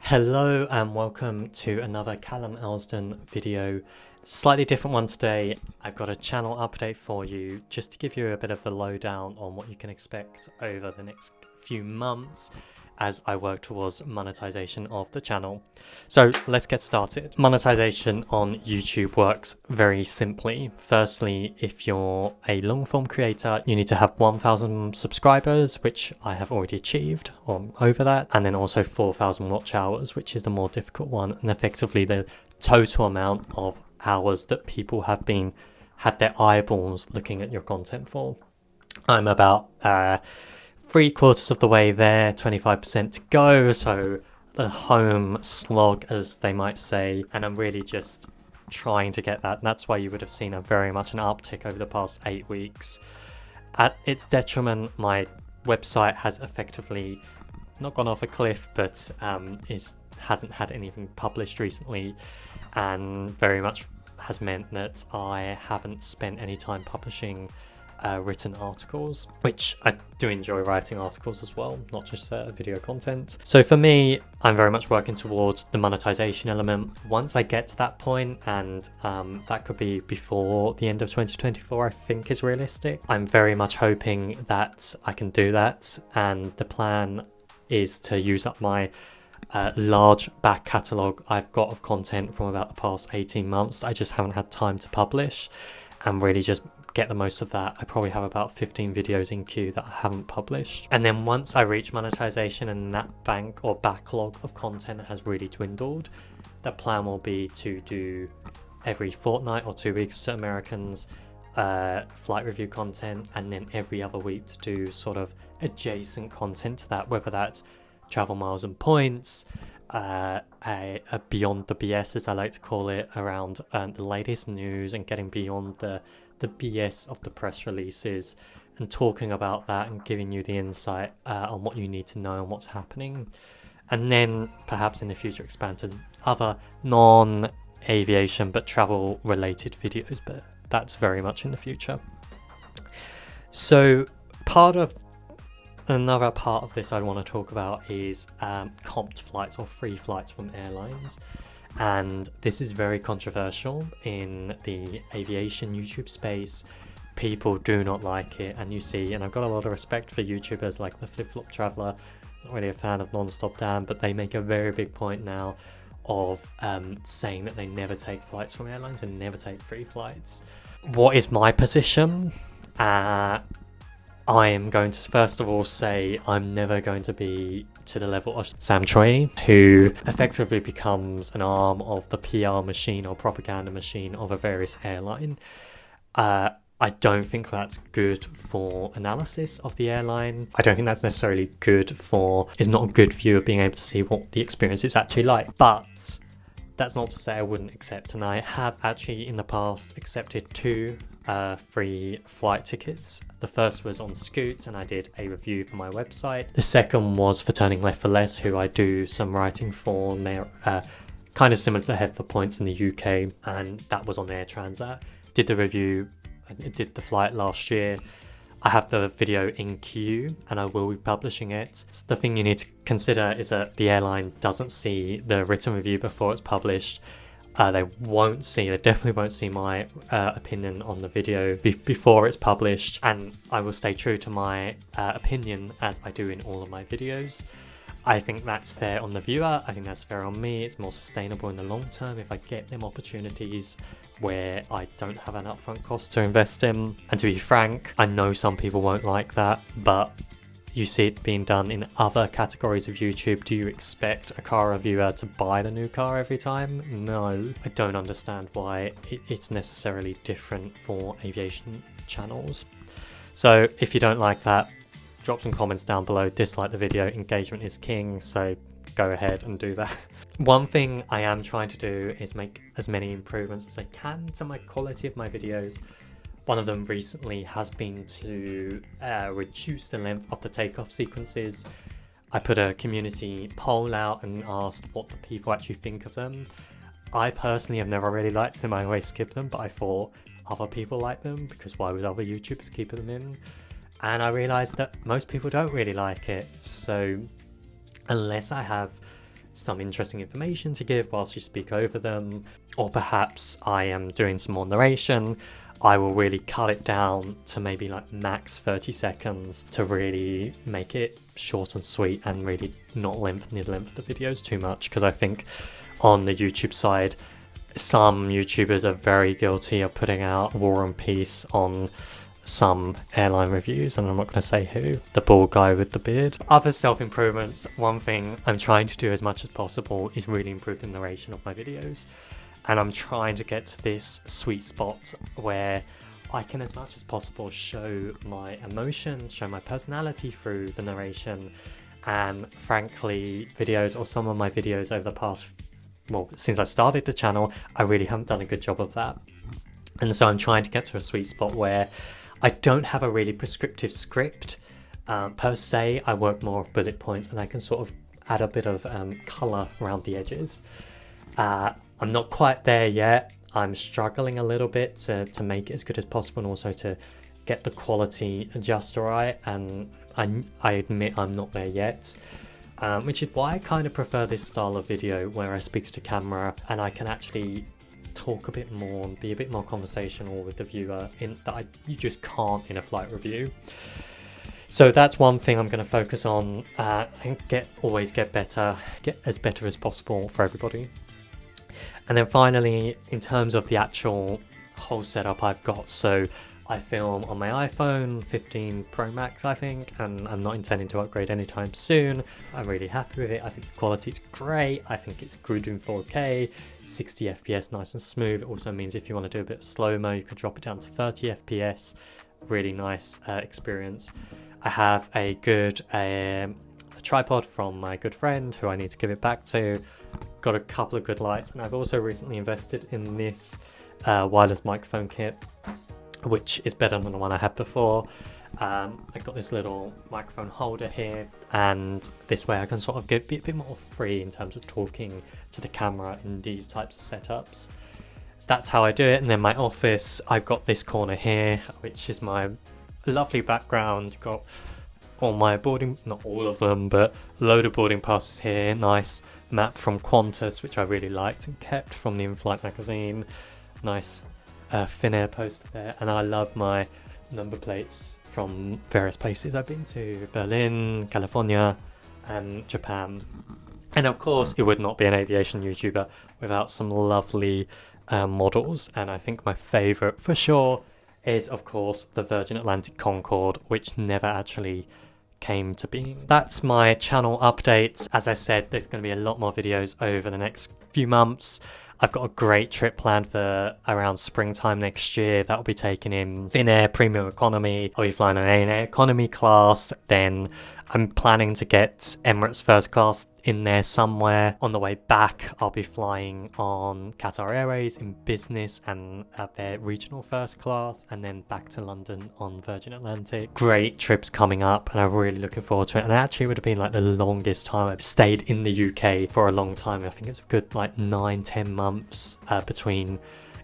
Hello and welcome to another Callum Elsden video. It's a slightly different one today. I've got a channel update for you just to give you a bit of the lowdown on what you can expect over the next few months as I work towards monetization of the channel. So let's get started. Monetization on YouTube works very simply. Firstly, if you're a long form creator, you need to have 1,000 subscribers, which I have already achieved or over that, and then also 4,000 watch hours, which is the more difficult one, and effectively the total amount of hours that people have had their eyeballs looking at your content for. I'm about 3/4 of the way there, 25% to go, so the home slog, as they might say, and I'm really just trying to get that. And that's why you would have seen very much an uptick over the past 8 weeks. At its detriment, my website has effectively not gone off a cliff, but hasn't had anything published recently, and very much has meant that I haven't spent any time publishing written articles, which I do enjoy writing articles as well, not just video content. So for me, I'm very much working towards the monetization element. Once I get to that point, and that could be before the end of 2024, I think is realistic. I'm very much hoping that I can do that, and the plan is to use up my large back catalogue I've got of content from about the past 18 months. I just haven't had time to publish, and really just get the most of that. I probably have about 15 videos in queue that I haven't published. And then once I reach monetization and that bank or backlog of content has really dwindled, the plan will be to do every fortnight or 2 weeks to Americans flight review content, and then every other week to do sort of adjacent content to that, whether that's travel miles and points, a beyond the BS, as I like to call it, around the latest news and getting beyond the BS of the press releases and talking about that and giving you the insight on what you need to know and what's happening. And then perhaps in the future expand to other non-aviation but travel related videos, but that's very much in the future. So another part of this I want to talk about is comped flights or free flights from airlines. And this is very controversial in the aviation YouTube space. People do not like it, and I've got a lot of respect for YouTubers like the Flip Flop Traveler. Not really a fan of Nonstop Dan, but they make a very big point now of saying that they never take flights from airlines and never take free flights. What is my position? I am going to first of all say I'm never going to be to the level of Sam Chui, who effectively becomes an arm of the PR machine or propaganda machine of a various airline. I don't think that's good for analysis of the airline. I don't think that's necessarily is not a good view of being able to see what the experience is actually like. But that's not to say I wouldn't accept, and I have actually in the past accepted 2 free flight tickets. The first was on Scoots, and I did a review for my website. The second was for Turning Left for Less, who I do some writing for, and they're kind of similar to Head for Points in the UK, and that was on Air Transat. Did the review, and did the flight last year. I have the video in queue and I will be publishing it. The thing you need to consider is that the airline doesn't see the written review before it's published. They definitely won't see my opinion on the video before it's published, and I will stay true to my opinion as I do in all of my videos. I think that's fair on the viewer, I think that's fair on me. It's more sustainable in the long term if I get them opportunities where I don't have an upfront cost to invest in. And to be frank, I know some people won't like that, but you see it being done in other categories of YouTube. Do you expect a car reviewer to buy the new car every time? No. I don't understand why it's necessarily different for aviation channels. So if you don't like that, drop some comments down below, dislike the video. Engagement is king, so go ahead and do that. One thing I am trying to do is make as many improvements as I can to my quality of my videos. One of them recently has been to reduce the length of the takeoff sequences. I put a community poll out and asked what the people actually think of them. I personally have never really liked them, I always skip them, but I thought other people like them, because why would other YouTubers keep them in? And I realised that most people don't really like it, so unless I have some interesting information to give whilst you speak over them, or perhaps I am doing some more narration. I will really cut it down to maybe like max 30 seconds to really make it short and sweet and really not lengthen the length of the videos too much, because I think on the YouTube side, some YouTubers are very guilty of putting out War and Peace on some airline reviews, and I'm not going to say who, the bald guy with the beard. Other self-improvements, one thing I'm trying to do as much as possible is really improve the narration of my videos. And I'm trying to get to this sweet spot where I can, as much as possible, show my emotion, show my personality through the narration. And frankly, videos, or some of my videos over the past, well, since I started the channel, I really haven't done a good job of that. And so I'm trying to get to a sweet spot where I don't have a really prescriptive script per se. I work more with bullet points, and I can sort of add a bit of color around the edges. I'm not quite there yet. I'm struggling a little bit to make it as good as possible, and also to get the quality just right. And I admit I'm not there yet, which is why I kind of prefer this style of video where I speak to camera and I can actually talk a bit more and be a bit more conversational with the viewer you just can't in a flight review. So that's one thing I'm going to focus on and always get better, get as better as possible for everybody. And then finally, in terms of the actual whole setup I've got, so I film on my iPhone 15 Pro Max, I think, and I'm not intending to upgrade anytime soon. I'm really happy with it. I think the quality is great. I think it's good in 4K, 60 FPS, nice and smooth. It also means if you want to do a bit of slow-mo, you can drop it down to 30 FPS. Really nice experience. I have a good a tripod from my good friend who I need to give it back to. Got a couple of good lights, and I've also recently invested in this wireless microphone kit, which is better than the one I had before. I got this little microphone holder here, and this way I can sort of be a bit more free in terms of talking to the camera in these types of setups. That's how I do it. And then my office, I've got this corner here, which is my lovely background. Got all my boarding, not all of them, but a load of boarding passes here. Nice map from Qantas, which I really liked and kept from the in-flight magazine. Nice Finnair poster there. And I love my number plates from various places I've been to: Berlin, California, and Japan. And of course, it would not be an aviation YouTuber without some lovely models. And I think my favorite for sure is, of course, the Virgin Atlantic Concorde, which never actually came to being. That's my channel updates. As I said, there's going to be a lot more videos over the next few months. I've got a great trip planned for around springtime next year. That'll be taken in Finnair Premium Economy. I'll be flying on ANA Economy class. Then I'm planning to get Emirates First Class in there somewhere. On the way back, I'll be flying on Qatar Airways in business and at their regional first class, and then back to London on Virgin Atlantic. Great trips coming up, and I'm really looking forward to it. And actually, it would have been like the longest time I've stayed in the UK for a long time. I think it's a good like 9-10 months between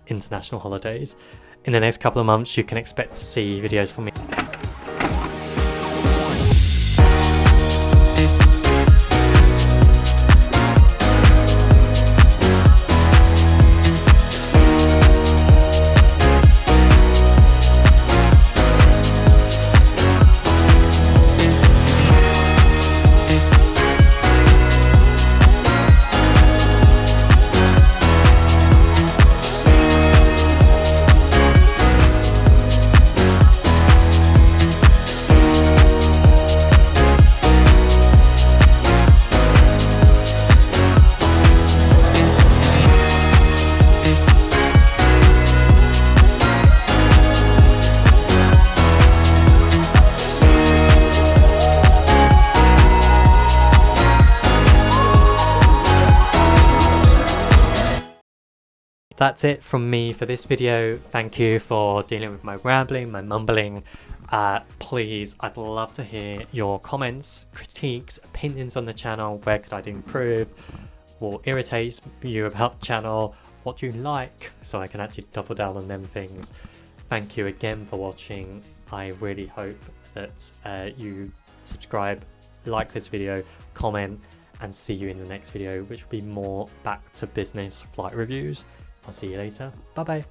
international holidays. In the next couple of months, you can expect to see videos from me. That's it from me for this video. Thank you for dealing with my rambling, my mumbling. Please, I'd love to hear your comments, critiques, opinions on the channel. Where could I improve? What irritates you about the channel? What do you like? So I can actually double down on them things. Thank you again for watching. I really hope that you subscribe, like this video, comment, and see you in the next video, which will be more back to business flight reviews. I'll see you later. Bye bye.